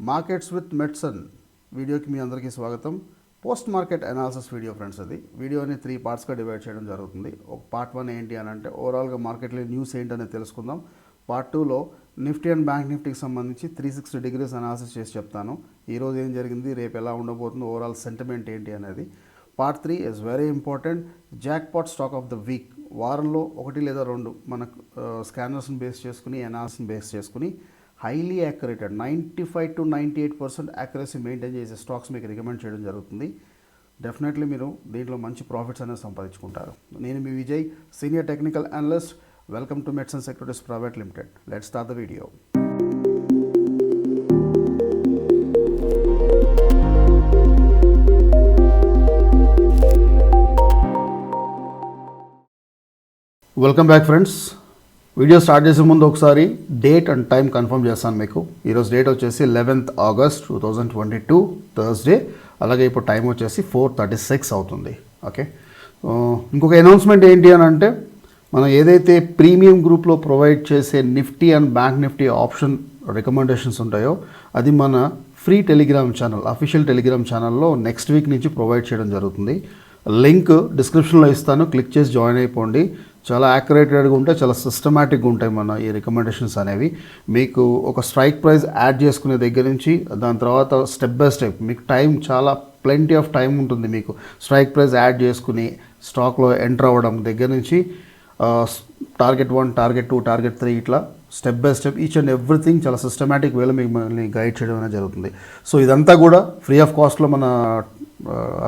Markets with మెట్సన్ వీడియోకి మీ అందరికీ స్వాగతం. Post market analysis video friends. అది వీడియోని 3 పార్ట్స్గా డివైడ్ చేయడం జరుగుతుంది. ఒక పార్ట్ 1 ఏంటి అని అంటే ఓవరాల్గా మార్కెట్లో న్యూస్ ఏంటనేది తెలుసుకుందాం. పార్ట్ 2లో నిఫ్టీ అండ్ బ్యాంక్ నిఫ్టీకి సంబంధించి 360 డిగ్రీస్ అనాలిసిస్ చేసి చెప్తాను. ఈరోజు ఏం జరిగింది, రేపు ఎలా ఉండబోతుంది, ఓవరాల్ సెంటిమెంట్ ఏంటి అనేది. Part 3 is very important. Jackpot stock of the week. వారంలో 1 లేదా 2 మనకు స్కానర్స్ని బేస్ చేసుకుని అనాలిసిస్ని బేస్ చేసుకుని హైలీ యాక్యురేటెడ్ 95 to 98% యాక్యురసీ మెయింటైన్ చేసే స్టాక్స్ మీకు రికమెండ్ చేయడం జరుగుతుంది. డెఫినెట్లీ మీరు దీంట్లో మంచి ప్రాఫిట్స్ అనేది సంపాదించుకుంటారు. నేను మీ Vijay, senior technical analyst. Welcome to Metson securities private limited. Let's start the video. Welcome back friends. Video start చేసే ముందు ఒకసారి డేట్ అండ్ టైం కన్ఫర్మ్ చేస్తాను మీకు. ఈరోజు డేట్ వచ్చేసి 11th August 2022 థర్స్డే. అలాగే ఇప్పుడు టైం వచ్చేసి 4:36 అవుతుంది. ఓకే, ఇంకొక అనౌన్స్మెంట్ ఏంటి అని అంటే మనం ఏదైతే ప్రీమియం గ్రూప్లో ప్రొవైడ్ చేసే Nifty and bank Nifty option recommendations ఉంటాయో అది మన free Telegram channel, official Telegram ఛానల్లో నెక్స్ట్ వీక్ నుంచి ప్రొవైడ్ చేయడం జరుగుతుంది. లింక్ డిస్క్రిప్షన్లో ఇస్తాను, క్లిక్ చేసి జాయిన్ అయిపోండి. చాలా యాక్యురేటెడ్గా ఉంటాయి, చాలా సిస్టమేటిక్గా ఉంటాయి మన ఈ రికమెండేషన్స్ అనేవి. మీకు ఒక స్ట్రైక్ ప్రైస్ యాడ్ చేసుకునే దగ్గర నుంచి దాని తర్వాత స్టెప్ బై స్టెప్ మీకు టైం చాలా ప్లెంటీ ఆఫ్ టైం ఉంటుంది. మీకు స్ట్రైక్ ప్రైస్ యాడ్ చేసుకుని స్టాక్లో ఎంటర్ అవ్వడం దగ్గర నుంచి టార్గెట్ 1, టార్గెట్ 2, టార్గెట్ 3 ఇట్లా step by step each and everything చాలా సిస్టమేటిక్ వేలో మిమ్మల్ని గైడ్ చేయడం అనేది జరుగుతుంది. సో ఇదంతా కూడా ఫ్రీ ఆఫ్ కాస్ట్లో మన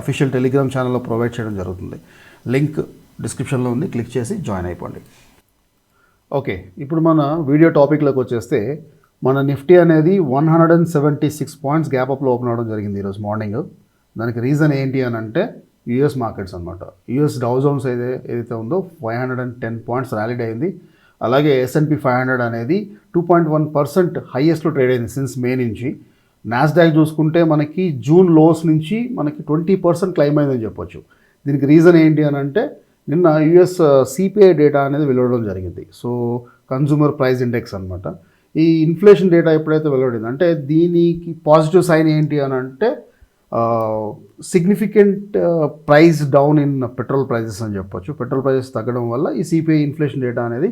అఫీషియల్ టెలిగ్రామ్ ఛానల్లో ప్రొవైడ్ చేయడం జరుగుతుంది. లింక్ డిస్క్రిప్షన్లో ఉంది, క్లిక్ చేసి జాయిన్ అయిపోండి. ఓకే, ఇప్పుడు మన వీడియో టాపిక్లోకి వచ్చేస్తే మన నిఫ్టీ అనేది 176 పాయింట్స్ గ్యాప్ అప్లో ఓపెన్ అవ్వడం జరిగింది ఈరోజు మార్నింగ్. దానికి రీజన్ ఏంటి అని అంటే యూఎస్ మార్కెట్స్ అనమాట. యూఎస్ డౌ జోన్స్ ఏదైతే ఉందో 510 పాయింట్స్ ర్యాలీడ్ అయింది. అలాగే S&P 500 అనేది 2.1% హైయెస్ట్లో ట్రేడ్ అయింది సిన్స్ మే నుంచి. నాస్డాక్ చూసుకుంటే మనకి జూన్ లోస్ నుంచి మనకి 20% క్లైమ్ అయిందని చెప్పొచ్చు. దీనికి రీజన్ ఏంటి అని అంటే నిన్న యుఎస్ సిపిఐ డేటా అనేది వెలువడడం జరిగింది. సో కన్జ్యూమర్ ప్రైస్ ఇండెక్స్ అనమాట. ఈ ఇన్ఫ్లేషన్ డేటా ఎప్పుడైతే వెలువడింది అంటే దీనికి పాజిటివ్ సైన్ ఏంటి అని అంటే significant price down in petrol prices అని చెప్పొచ్చు. పెట్రోల్ ప్రైజెస్ తగ్గడం వల్ల ఈ సిపిఐ ఇన్ఫ్లేషన్ డేటా అనేది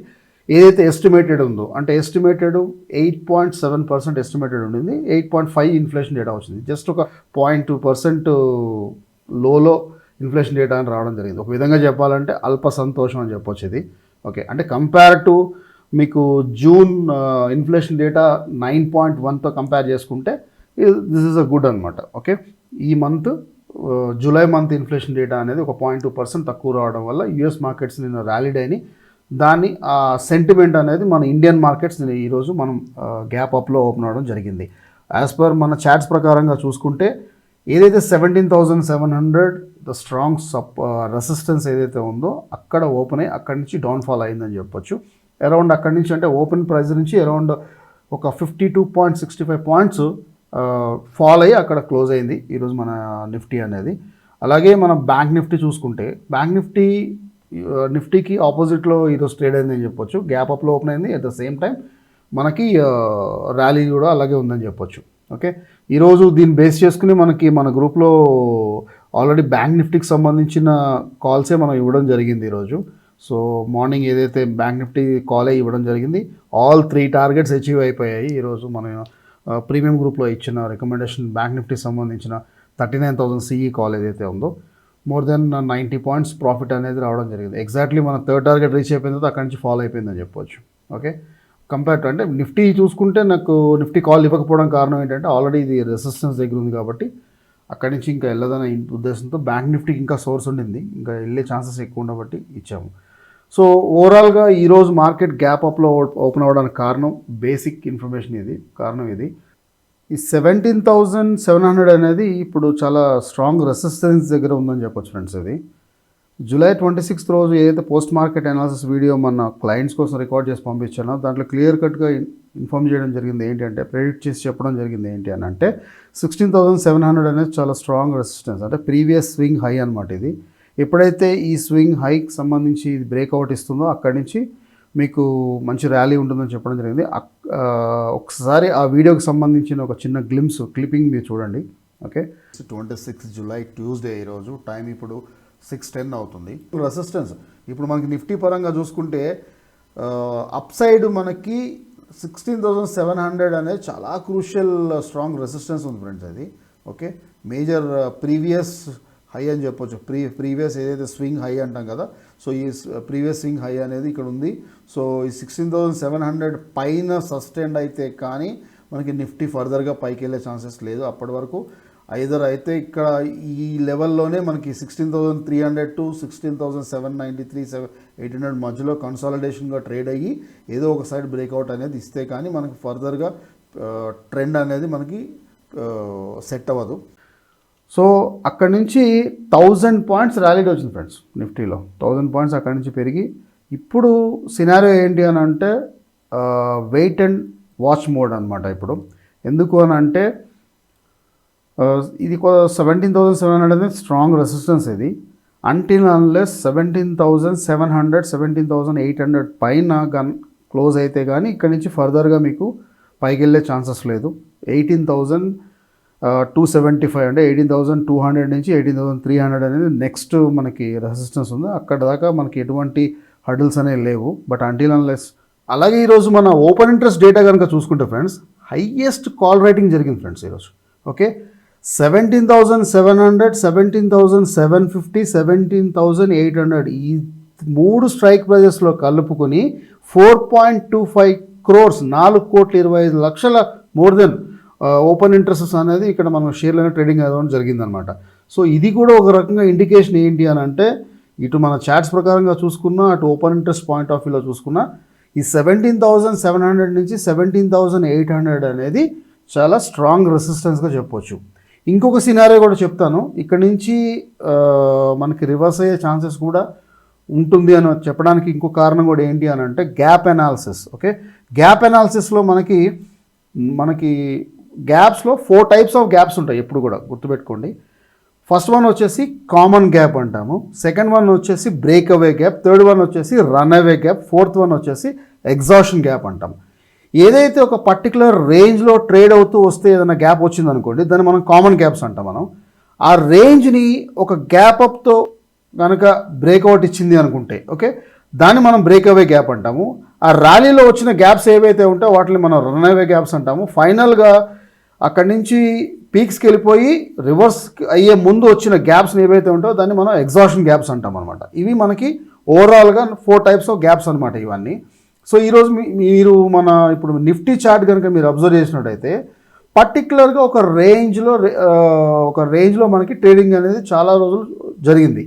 ఏదైతే ఎస్టిమేటెడ్ ఉందో అంటే ఎస్టిమేటెడ్ 8.7% ఎస్టిమేటెడ్ ఉండింది, 8.5 ఇన్ఫ్లేషన్ డేటా వచ్చింది. జస్ట్ ఒక 0.2% లోలో ఇన్ఫ్లేషన్ డేటా అని రావడం జరిగింది. ఒక విధంగా చెప్పాలంటే అల్ప సంతోషం అని చెప్పొచ్చు ఇది. ఓకే, అంటే కంపేర్ టు మీకు జూన్ ఇన్ఫ్లేషన్ డేటా 9.1తో కంపేర్ చేసుకుంటే దిస్ ఈజ్ అ గుడ్ అనమాట. ఓకే, ఈ month July month inflation data అనేది ఒక 0.2% తక్కువ రావడం వల్ల యూఎస్ మార్కెట్స్ నిన్న ర్యాలీడ్ అయినాయి. దాని సెంటిమెంట్ అనేది మన ఇండియన్ మార్కెట్స్ ఈరోజు మనం గ్యాప్ అప్లో ఓపెన్ అవ్వడం జరిగింది. యాజ్ పర్ మన చార్ట్స్ ప్రకారంగా చూసుకుంటే ఏదైతే 17,700 ద స్ట్రాంగ్ రెసిస్టెన్స్ ఏదైతే ఉందో అక్కడ ఓపెన్ అయ్యి అక్కడి నుంచి డౌన్ఫాల్ అయిందని చెప్పొచ్చు. అరౌండ్ అక్కడి నుంచి అంటే ఓపెన్ ప్రైస్ నుంచి అరౌండ్ ఒక 52.65 పాయింట్స్ ఫాల్ అయ్యి అక్కడ క్లోజ్ అయింది ఈరోజు మన నిఫ్టీ అనేది. అలాగే మన బ్యాంక్ నిఫ్టీ చూసుకుంటే బ్యాంక్ నిఫ్టీకి ఆపోజిట్లో ఈరోజు ట్రేడ్ అయిందని చెప్పొచ్చు. గ్యాప్ అప్లో ఓపెన్ అయింది. అట్ ద సేమ్ టైం మనకి ర్యాలీ కూడా అలాగే ఉందని చెప్పొచ్చు. ఓకే, ఈరోజు దీన్ని బేస్ చేసుకుని మన గ్రూప్లో ఆల్రెడీ బ్యాంక్ నిఫ్టీకి సంబంధించిన కాల్సే మనం ఇవ్వడం జరిగింది ఈరోజు. సో మార్నింగ్ ఏదైతే బ్యాంక్ నిఫ్టీ కాలే ఇవ్వడం జరిగింది, ఆల్ 3 టార్గెట్స్ అచీవ్ అయిపోయాయి. ఈరోజు మన ప్రీమియం గ్రూప్లో ఇచ్చిన రికమెండేషన్ బ్యాంక్ నిఫ్టీకి సంబంధించిన 39,000 CE కాల్ ఏదైతే ఉందో మోర్ దెన్ 90 పాయింట్స్ ప్రాఫిట్ అనేది రావడం జరిగింది. ఎగ్జాక్ట్లీ మన 3rd టార్గెట్ రీచ్ అయిపోయిన తర్వాత అక్కడి నుంచి ఫాలో అయిపోయిందని చెప్పొచ్చు. ఓకే, కంపేర్ టు అంటే నిఫ్టీ చూసుకుంటే నాకు నిఫ్టీ కాల్ ఇవ్వకపోవడం కారణం ఏంటంటే ఆల్రెడీ ఇది రెసిస్టెన్స్ దగ్గర ఉంది కాబట్టి అక్కడి నుంచి ఇంకా వెళ్ళదనే ఉద్దేశంతో బ్యాంక్ నిఫ్టీకి ఇంకా సోర్స్ ఉండింది, ఇంకా వెళ్ళే ఛాన్సెస్ ఎక్కువ ఉండబట్టి ఇచ్చాము. సో ఓవరాల్గా ఈరోజు మార్కెట్ గ్యాప్ అప్లో ఓపెన్ అవ్వడానికి కారణం బేసిక్ ఇన్ఫర్మేషన్ ఇది. కారణం ఇది ఈ 17,700 అనేది ఇప్పుడు చాలా స్ట్రాంగ్ రెసిస్టెన్స్ దగ్గర ఉందని చెప్పొచ్చు ఫ్రెండ్స్. ఇది జూలై 26th రోజు ఏదైతే పోస్ట్ మార్కెట్ అనాలిసిస్ వీడియో మన క్లయింట్స్ కోసం రికార్డ్ చేసి పంపించానో దాంట్లో క్లియర్ కట్గా ఇన్ఫార్మ్ చేయడం జరిగింది ఏంటి అంటే ప్రెడిక్ట్ చేసి చెప్పడం జరిగింది ఏంటి అని అంటే 16,700 అనేది చాలా స్ట్రాంగ్ రెసిస్టెన్స్, అంటే ప్రీవియస్ స్వింగ్ హై అనమాట. ఇది ఎప్పుడైతే ఈ స్వింగ్ హైకి సంబంధించి ఇది బ్రేక్అవుట్ ఇస్తుందో అక్కడి నుంచి మీకు మంచి ర్యాలీ ఉంటుందని చెప్పడం జరిగింది. ఒకసారి ఆ వీడియోకి సంబంధించిన ఒక చిన్న క్లిప్పింగ్ మీరు చూడండి. ఓకే, 26 జూలై ట్యూస్డే ఈరోజు, టైం ఇప్పుడు 6:10 అవుతుంది. రెసిస్టెన్స్ ఇప్పుడు మనకి నిఫ్టీ పరంగా చూసుకుంటే అప్ సైడ్ మనకి 16,700 అనేది చాలా క్రూషియల్ స్ట్రాంగ్ రెసిస్టెన్స్ ఉంది ఫ్రెండ్స్. అది ఓకే, మేజర్ ప్రీవియస్ హై అని చెప్పొచ్చు. ప్రీవియస్ ఏదైతే స్వింగ్ హై అంటాం కదా, సో ఈ ప్రీవియస్ స్వింగ్ హై అనేది ఇక్కడ ఉంది. సో ఈ 16,700 పైన సస్టైన్ అయితే కానీ మనకి నిఫ్టీ ఫర్దర్గా పైకి వెళ్ళే ఛాన్సెస్ లేదు. అప్పటి వరకు ఐదర్ అయితే ఇక్కడ ఈ లెవెల్లోనే మనకి 16,300 టు 16,793, 800 మధ్యలో కన్సాలిడేషన్గా ట్రేడ్ అయ్యి ఏదో ఒక సైడ్ బ్రేక్అవుట్ అనేది ఇస్తే కానీ మనకి ఫర్దర్గా ట్రెండ్ అనేది మనకి సెట్ అవ్వదు. సో అక్కడి నుంచి 1000 పాయింట్స్ ర్యాలీడ్ వచ్చింది ఫ్రెండ్స్ నిఫ్టీలో. 1000 పాయింట్స్ అక్కడి నుంచి పెరిగి ఇప్పుడు సినారియో ఏంటి అని అంటే వెయిట్ అండ్ వాచ్ మోడ్ అనమాట. ఇప్పుడు ఎందుకు అని అంటే ఇది 17,700 అనేది స్ట్రాంగ్ రెసిస్టెన్స్. ఇది అంటిల్ అన్లెస్ 17,700, 17,800 పైన క్లోజ్ అయితే కానీ ఇక్కడి నుంచి ఫర్దర్గా మీకు పైకి వెళ్ళే ఛాన్సెస్ లేదు. 18,275 అంటే 18,200 నుంచి 18,300 అనేది నెక్స్ట్ మనకి రెసిస్టెన్స్ ఉంది. అక్కడ దాకా మనకి ఎటువంటి హర్డిల్స్ అనేవి లేవు. బట్ అంటిల్ అన్లెస్ అలాగే ఈరోజు మన ఓపెన్ ఇంట్రెస్ట్ డేటా కనుక చూసుకుంటే ఫ్రెండ్స్, హైయెస్ట్ కాల్ రైటింగ్ జరిగింది ఫ్రెండ్స్ ఈరోజు. ఓకే, 17,700, 17,750, 17,800 ఈ 3 స్ట్రైక్ ప్రైజెస్లో కలుపుకొని 4.25 crores 4,25,00,000 more than open interests అనేది ఇక్కడ మనం షేర్లను ట్రేడింగ్ అవ్వడం జరిగిందనమాట. సో ఇది కూడా ఒక రకంగా ఇండికేషన్ ఏంటి అని అంటే, ఇటు మన చార్ట్స్ ప్రకారంగా చూసుకున్నా, అటు ఓపెన్ ఇంట్రెస్ట్ పాయింట్ ఆఫ్ వ్యూలో చూసుకున్నా, ఈ 17,700 నుంచి 17,800 అనేది చాలా స్ట్రాంగ్ రెసిస్టెన్స్గా చెప్పొచ్చు. ఇంకొక సినారియో కూడా చెప్తాను. ఇక్కడ నుంచి మనకి రివర్స్ అయ్యే ఛాన్సెస్ కూడా ఉంటుంది అని చెప్పడానికి ఇంకో కారణం కూడా ఏంటి అని అంటే గ్యాప్ అనాలిసిస్. ఓకే, గ్యాప్ అనాలిసిస్లో మనకి గ్యాప్స్లో 4 types ఆఫ్ గ్యాప్స్ ఉంటాయి. ఎప్పుడు కూడా గుర్తుపెట్టుకోండి. ఫస్ట్ వన్ వచ్చేసి కామన్ గ్యాప్ అంటాము, సెకండ్ వన్ వచ్చేసి బ్రేక్ అవే గ్యాప్, థర్డ్ వన్ వచ్చేసి run away gap, fourth one వచ్చేసి ఎగ్జాషన్ గ్యాప్ అంటాం. ఏదైతే ఒక పర్టికులర్ రేంజ్లో ట్రేడ్ అవుతూ వస్తే ఏదైనా గ్యాప్ వచ్చిందనుకోండి, దాన్ని మనం కామన్ గ్యాప్స్ అంటాం. మనం ఆ రేంజ్ని ఒక గ్యాప్ అప్తో కనుక బ్రేక్అవుట్ ఇచ్చింది అనుకుంటే, ఓకే, దాన్ని మనం బ్రేక్ అవే గ్యాప్ అంటాము. ఆ ర్యాలీలో వచ్చిన గ్యాప్స్ ఏవైతే ఉంటాయో వాటిని మనం రన్ అవే గ్యాప్స్ అంటాము. ఫైనల్గా అక్కడి నుంచి పీక్స్కి వెళ్ళిపోయి రివర్స్ అయ్యే ముందు వచ్చిన గ్యాప్స్ని ఏవైతే ఉంటాయో దాన్ని మనం ఎగ్జాషన్ గ్యాప్స్ అంటాం అనమాట. ఇవి మనకి ఓవరాల్గా 4 types ఆఫ్ గ్యాప్స్ అనమాట ఇవన్నీ. సో ఈరోజు మీరు ఇప్పుడు నిఫ్టీ చార్ట్ కనుక మీరు అబ్జర్వ్ చేసినట్టయితే పర్టికులర్గా ఒక రేంజ్లో మనకి ట్రేడింగ్ అనేది చాలా రోజులు జరిగింది.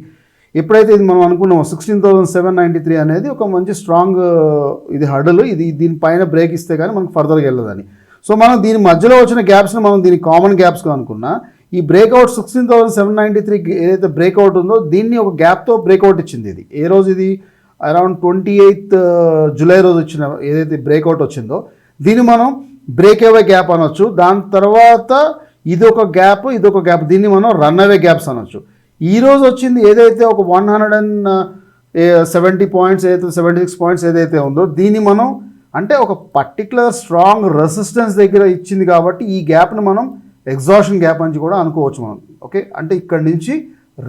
ఎప్పుడైతే ఇది మనం అనుకున్నామో 16,793 అనేది ఒక మంచి స్ట్రాంగ్ ఇది హర్డల్, ఇది దీనిపైన బ్రేక్ ఇస్తే కానీ మనకు ఫర్దర్గా వెళ్ళదని. సో మనం దీని మధ్యలో వచ్చిన గ్యాప్స్ని మనం దీని కామన్ గ్యాప్స్గా అనుకున్నా, ఈ బ్రేక్అవుట్ 16,793 ఏదైతే బ్రేక్అవుట్ ఉందో దీన్ని ఒక గ్యాప్తో బ్రేక్అవుట్ ఇచ్చింది. ఇది ఏ రోజు, ఇది అరౌండ్ 28 జూలై రోజు వచ్చిన ఏదైతే బ్రేక్అవుట్ వచ్చిందో దీన్ని మనం బ్రేక్ అవే గ్యాప్ అనొచ్చు. దాని తర్వాత ఇదొక గ్యాప్, దీన్ని మనం రన్ అవే గ్యాప్స్ అనొచ్చు. ఈరోజు వచ్చింది ఏదైతే ఒక 170 పాయింట్స్ ఏదైతే 76 పాయింట్స్ ఏదైతే ఉందో దీన్ని మనం అంటే ఒక పర్టికులర్ స్ట్రాంగ్ రెసిస్టెన్స్ దగ్గర ఇచ్చింది కాబట్టి ఈ గ్యాప్ని మనం ఎగ్జాషన్ గ్యాప్ అని కూడా అనుకోవచ్చు మనం. ఓకే, అంటే ఇక్కడ నుంచి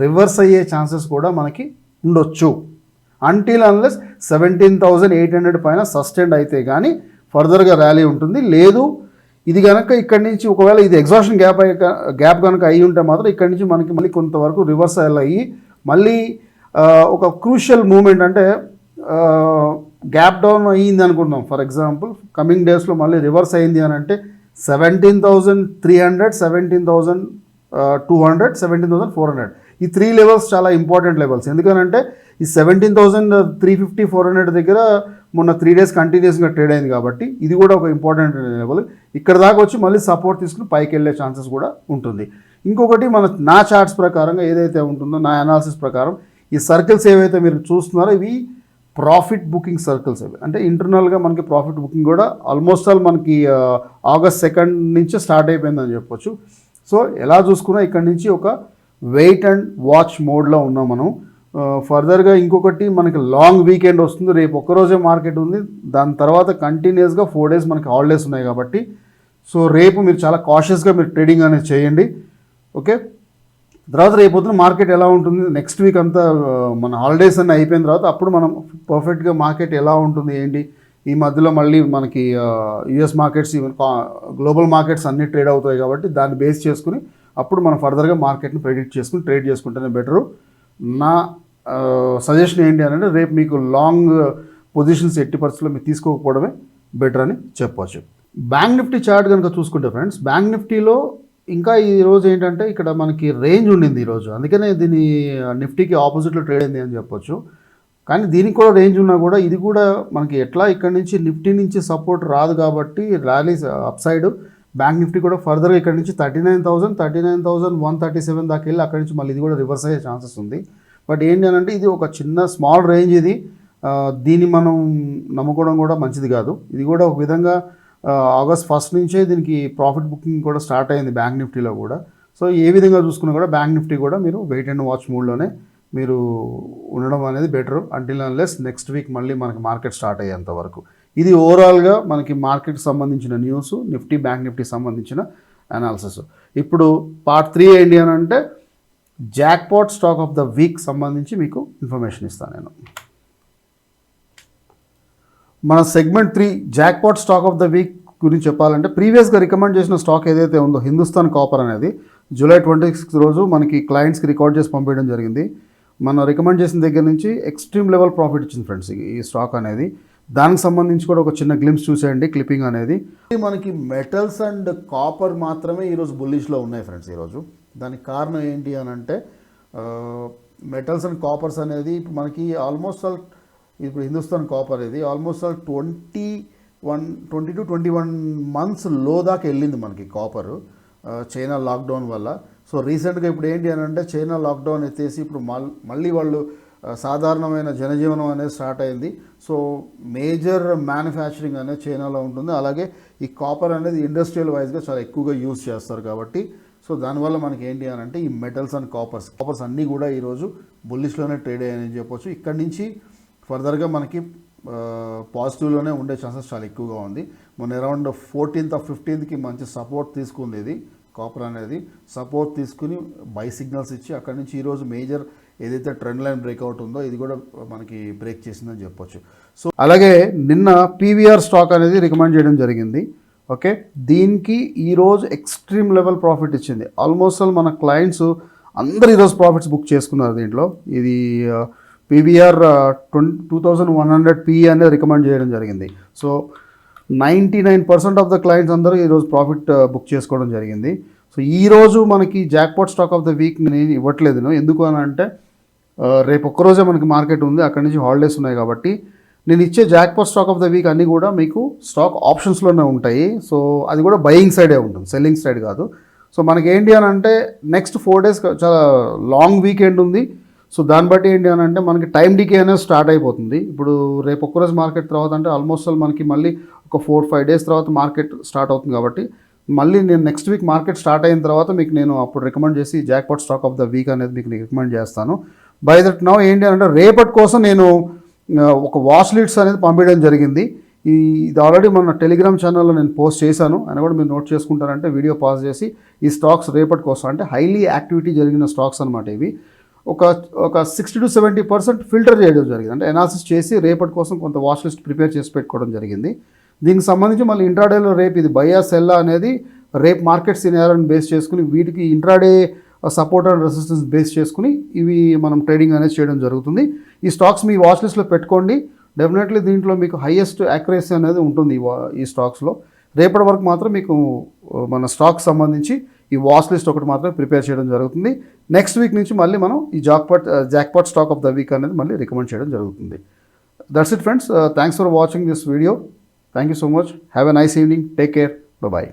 రివర్స్ అయ్యే ఛాన్సెస్ కూడా మనకి ఉండొచ్చు. అంటిల్ అన్లెస్ 17,800 పైన సస్టైన్ అయితే కానీ ఫర్దర్గా ర్యాలీ ఉంటుంది. లేదు ఇది కనుక ఇక్కడి నుంచి ఒకవేళ ఇది ఎగ్జాషన్ గ్యాప్ కనుక అయ్యి ఉంటే మాత్రం ఇక్కడి నుంచి మనకి మళ్ళీ కొంతవరకు రివర్స్ అయ్యి మళ్ళీ ఒక క్రూషియల్ మూమెంట్ అంటే గ్యాప్ డౌన్ అయ్యింది అనుకుందాం. ఫర్ ఎగ్జాంపుల్ కమింగ్ డేస్లో మళ్ళీ రివర్స్ అయింది అని అంటే 17,300, 17,200, 17,400 ఈ 3 లెవెల్స్ చాలా ఇంపార్టెంట్ లెవెల్స్. ఎందుకనంటే ఈ 17,350, 400 దగ్గర మొన్న 3 days కంటిన్యూస్గా ట్రేడ్ అయింది కాబట్టి ఇది కూడా ఒక ఇంపార్టెంట్ లెవెల్. ఇక్కడ దాకా వచ్చి మళ్ళీ సపోర్ట్ తీసుకుని పైకి వెళ్ళే ఛాన్సెస్ కూడా ఉంటుంది. ఇంకొకటి నా చార్ట్స్ ప్రకారంగా ఏదైతే ఉంటుందో, నా అనాలిసిస్ ప్రకారం ఈ సర్కిల్స్ ఏవైతే మీరు చూస్తున్నారో ఇవి ప్రాఫిట్ బుకింగ్ సర్కిల్స్. అవి అంటే ఇంటర్నల్గా మనకి ప్రాఫిట్ బుకింగ్ కూడా ఆల్మోస్ట్ ఆల్ మనకి August 2nd నుంచే స్టార్ట్ అయిపోయిందని చెప్పొచ్చు. సో ఎలా చూసుకున్నా ఇక్కడ నుంచి ఒక వెయిట్ అండ్ వాచ్ మోడ్లో ఉన్నాం మనం. ఫర్దర్గా ఇంకొకటి మనకి లాంగ్ వీకెండ్ వస్తుంది, రేపు ఒక్కరోజే మార్కెట్ ఉంది, దాని తర్వాత కంటిన్యూస్గా 4 days మనకి హాలిడేస్ ఉన్నాయి కాబట్టి సో రేపు మీరు చాలా కాషియస్గా మీరు ట్రేడింగ్ అనేది చేయండి. ఓకే, తర్వాత రేపు పొద్దున మార్కెట్ ఎలా ఉంటుంది, నెక్స్ట్ వీక్ అంతా మన హాలిడేస్ అన్నీ అయిపోయిన తర్వాత అప్పుడు మనం పర్ఫెక్ట్గా మార్కెట్ ఎలా ఉంటుంది ఏంటి, ఈ మధ్యలో మళ్ళీ మనకి US markets even global markets అన్నీ ట్రేడ్ అవుతాయి కాబట్టి దాన్ని బేస్ చేసుకుని అప్పుడు మనం ఫర్దర్గా మార్కెట్ని ప్రెడిక్ట్ చేసుకుని ట్రేడ్ చేసుకుంటేనే బెటరు. నా సజెషన్ ఏంటి అని అంటే రేపు మీకు లాంగ్ పొజిషన్స్ ఎట్టి పరిస్థితుల్లో మీరు తీసుకోకపోవడమే బెటర్ అని చెప్పవచ్చు. బ్యాంక్ నిఫ్టీ చార్ట్ కనుక చూసుకుంటే ఫ్రెండ్స్, బ్యాంక్ నిఫ్టీలో ఇంకా ఈరోజు ఏంటంటే ఇక్కడ మనకి రేంజ్ ఉండింది ఈరోజు, అందుకనే దీని నిఫ్టీకి ఆపోజిట్లో ట్రేడ్ అయింది అని చెప్పొచ్చు. కానీ దీనికి కూడా రేంజ్ ఉన్నా కూడా ఇది కూడా మనకి ఎట్లా ఇక్కడ నుంచి నిఫ్టీ నుంచి సపోర్ట్ రాదు కాబట్టి rallies upside bank Nifty కూడా ఫర్దర్గా ఇక్కడ నుంచి 39,137 దాకా వెళ్ళి అక్కడి నుంచి మళ్ళీ ఇది కూడా రివర్స్ అయ్యే ఛాన్సెస్ ఉంది. బట్ ఏంటి అని అంటే ఇది ఒక చిన్న స్మాల్ రేంజ్, ఇది దీన్ని మనం నమ్ముకోవడం కూడా మంచిది కాదు. ఇది కూడా ఒక విధంగా ఆగస్ట్ 1 నుంచే దీనికి ప్రాఫిట్ బుకింగ్ కూడా స్టార్ట్ అయింది బ్యాంక్ నిఫ్టీలో కూడా. సో ఏ విధంగా చూసుకున్నా కూడా బ్యాంక్ నిఫ్టీ కూడా మీరు వెయిట్ అండ్ వాచ్ మూడ్లోనే మీరు ఉండడం అనేది better until unless next week మళ్ళీ మనకి మార్కెట్ స్టార్ట్ అయ్యేంత వరకు. ఇది ఓవరాల్గా మనకి మార్కెట్కి సంబంధించిన న్యూస్, నిఫ్టీ బ్యాంక్ నిఫ్టీకి సంబంధించిన అనాలిసిస్. ఇప్పుడు పార్ట్ 3 ఏంటి అని అంటే jackpot stock of the week సంబంధించి మీకు ఇన్ఫర్మేషన్ ఇస్తాను నేను. మన segment 3 jackpot stock of the week గురించి చెప్పాలంటే ప్రీవియస్గా రికమెండ్ చేసిన స్టాక్ ఏదైతే ఉందో హిందుస్థాన్ కాపర్ అనేది జూలై 26 రోజు మనకి క్లయింట్స్కి రికార్డ్ చేసి పంపించడం జరిగింది. మనం రికమెండ్ చేసిన దగ్గర నుంచి ఎక్స్ట్రీమ్ లెవెల్ ప్రాఫిట్ ఇచ్చింది ఫ్రెండ్స్ ఈ స్టాక్ అనేది. దానికి సంబంధించి కూడా ఒక చిన్న గ్లిమ్స్ చూసేయండి క్లిప్పింగ్ అనేది. మనకి మెటల్స్ అండ్ కాపర్ మాత్రమే ఈరోజు బుల్లిష్లో ఉన్నాయి ఫ్రెండ్స్ ఈరోజు. దానికి కారణం ఏంటి అని అంటే మెటల్స్ అండ్ కాపర్స్ అనేది ఇప్పుడు మనకి ఆల్మోస్ట్ ఆల్ ఇప్పుడు హిందుస్థాన్ కాపర్ ఇది ఆల్మోస్ట్ ఆల్ 20 to 21 months లో దాకా వెళ్ళింది మనకి కాపరు చైనా లాక్డౌన్ వల్ల. సో రీసెంట్గా ఇప్పుడు ఏంటి అని అంటే చైనా లాక్డౌన్ ఎత్తేసి ఇప్పుడు మళ్ళీ వాళ్ళు సాధారణమైన జనజీవనం అనేది స్టార్ట్ అయింది. సో మేజర్ మ్యానుఫ్యాక్చరింగ్ అనేది చైనాలో ఉంటుంది. అలాగే ఈ కాపర్ అనేది ఇండస్ట్రియల్ వైజ్గా చాలా ఎక్కువగా యూజ్ చేస్తారు కాబట్టి సో దానివల్ల మనకి ఏంటి అని అంటే ఈ మెటల్స్ అండ్ కాపర్స్ అన్నీ కూడా ఈరోజు బుల్లిష్లోనే ట్రేడ్ అయ్యాయని చెప్పొచ్చు. ఇక్కడి నుంచి ఫర్దర్గా మనకి పాజిటివ్లోనే ఉండే ఛాన్సెస్ చాలా ఎక్కువగా ఉంది. మొన్న అరౌండ్ 14th or 15th మంచి సపోర్ట్ తీసుకుంది ఇది కాపర్ అనేది. సపోర్ట్ తీసుకుని బై సిగ్నల్స్ ఇచ్చి అక్కడి నుంచి ఈరోజు మేజర్ ఏదైతే ట్రెండ్ లైన్ బ్రేక్అవుట్ ఉందో ఇది కూడా మనకి బ్రేక్ చేసిందని చెప్పొచ్చు. సో అలాగే నిన్న పీవీఆర్ స్టాక్ అనేది రికమెండ్ చేయడం జరిగింది. ఓకే, దీనికి ఈరోజు ఎక్స్ట్రీమ్ లెవెల్ ప్రాఫిట్ ఇచ్చింది. ఆల్మోస్ట్ ఆల్ మన క్లయింట్స్ అందరు ఈరోజు ప్రాఫిట్స్ బుక్ చేసుకున్నారు దీంట్లో. ఇది పీవీఆర్ 2100 PE అనేది రికమెండ్ చేయడం జరిగింది. సో 99% ఆఫ్ ద క్లయింట్స్ అందరూ ఈరోజు ప్రాఫిట్ బుక్ చేసుకోవడం జరిగింది. సో ఈరోజు మనకి jackpot stock of the week నేను ఇవ్వట్లేదు, ఎందుకు అని అంటే రేపు ఒక్కరోజే మనకి మార్కెట్ ఉంది, అక్కడి నుంచి హాలిడేస్ ఉన్నాయి కాబట్టి నేను ఇచ్చే jackpot stock of the week అన్నీ కూడా మీకు స్టాక్ ఆప్షన్స్లోనే ఉంటాయి. సో అది కూడా బయింగ్ సైడే ఉంటుంది, సెల్లింగ్ సైడ్ కాదు. సో మనకి ఏంటి అని అంటే నెక్స్ట్ 4 days చాలా లాంగ్ వీకెండ్ ఉంది. సో దాన్ని బట్టి ఏంటి అని అంటే మనకి టైం డికే అనేది స్టార్ట్ అయిపోతుంది. ఇప్పుడు రేపు ఒక్కరోజు మార్కెట్ తర్వాత అంటే ఆల్మోస్ట్ మనకి మళ్ళీ ఒక 4-5 days తర్వాత మార్కెట్ స్టార్ట్ అవుతుంది కాబట్టి మళ్ళీ నేను నెక్స్ట్ వీక్ మార్కెట్ స్టార్ట్ అయిన తర్వాత మీకు నేను అప్పుడు రికమెండ్ చేసి jackpot stock of the week అనేది మీకు రికమెండ్ చేస్తాను. బై దట్ నౌ ఏంటి అంటే రేపటి కోసం నేను ఒక వాచ్ లిస్ట్ అనేది పంపించడం జరిగింది. ఇది ఆల్రెడీ మన టెలిగ్రామ్ ఛానల్లో నేను పోస్ట్ చేశాను అని కూడా మీరు నోట్ చేసుకుంటారంటే వీడియో పాజ్ చేసి ఈ స్టాక్స్ రేపటి కోసం అంటే హైలీ యాక్టివిటీ జరిగిన స్టాక్స్ అనమాట ఇవి. ఒక 60 to 70% ఫిల్టర్ చేయడం జరిగింది, అంటే అనాలిసిస్ చేసి రేపటి కోసం కొంత వాచ్ లిస్ట్ ప్రిపేర్ చేసి పెట్టుకోవడం జరిగింది. దీనికి సంబంధించి మళ్ళీ ఇంట్రాడేలో రేపు ఇది బయ్యా సెల్లా అనేది రేపు మార్కెట్ సినారియోని బేస్ చేసుకుని వీటికి intraday support and resistance base చేసుకుని ఇవి మనం ట్రేడింగ్ అనేది చేయడం జరుగుతుంది. ఈ స్టాక్స్ మీ వాచ్ లిస్ట్లో పెట్టుకోండి. డెఫినెట్లీ దీంట్లో మీకు హైయెస్ట్ యాక్యురసీ అనేది ఉంటుంది ఈ స్టాక్స్లో. రేపటి వరకు మాత్రం మీకు మన స్టాక్ సంబంధించి ఈ వాచ్ లిస్ట్ ఒకటి మాత్రమే ప్రిపేర్ చేయడం జరుగుతుంది. నెక్స్ట్ వీక్ నుంచి మళ్ళీ మనం ఈ jackpot stock of the week అనేది మళ్ళీ రికమెండ్ చేయడం జరుగుతుంది. That's it friends. Thanks for watching this video. Thank you so much. Have a nice evening. Take care. Bye-bye.